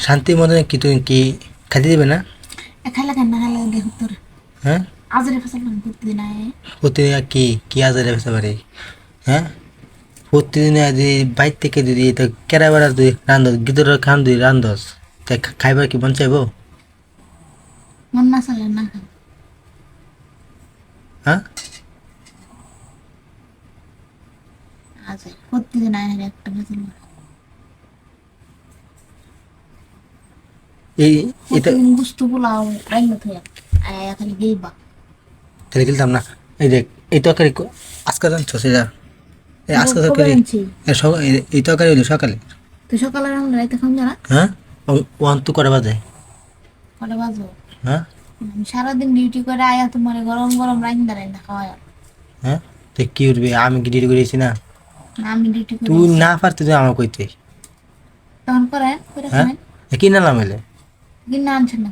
শান্তি মনে কি তুমি কি খাইতে দিবে না? খাইলে কেন না খাইলে দেখো তোর হ্যাঁ, আজরে ফসল পান প্রতিদিন আয় প্রতিদিন আর কি আজারে বেসতে পারি? হ্যাঁ, প্রতিদিন যদি বাইর থেকে যদি তো কেরা বেড়া তুই রান্ধস গিদর খান তুই রান্ধস তাই খাইবার কি মন চাইবো? মন না চলে না খাই হ্যাঁ, আজরে প্রতিদিন আয় হারে একটা ফসল এই এটা প্রতিদিন গুস্তু পোলাও রান্না থয়া আয় খালি গেইবা তাহলে খেলতাম না। এই দেখ, এই তরকারি আজকে জানছো সেটা, এই আজকে কবে তরকারি আনছি এই তরকারি হইলো সকালে। তুই সকালে রান্না রাইতে খাম জানা হ্যাঁ, ওয়ান টু করে বাজে। কটা বাজো হ্যাঁ, আমি সারাদিন ডিউটি করে আয়া তোমার গরম গরম রান্না রান্না খাওয়ায় হ্যাঁ, তো কি উঠবে? আমি কি ডিউটি করেছি না? না আমি ডিউটি করে তুই না পারতে তুই আমার কইতে। তখন করে করে হ্যাঁ, খাবেন কি নালাম এলে? কিনা আনছেন না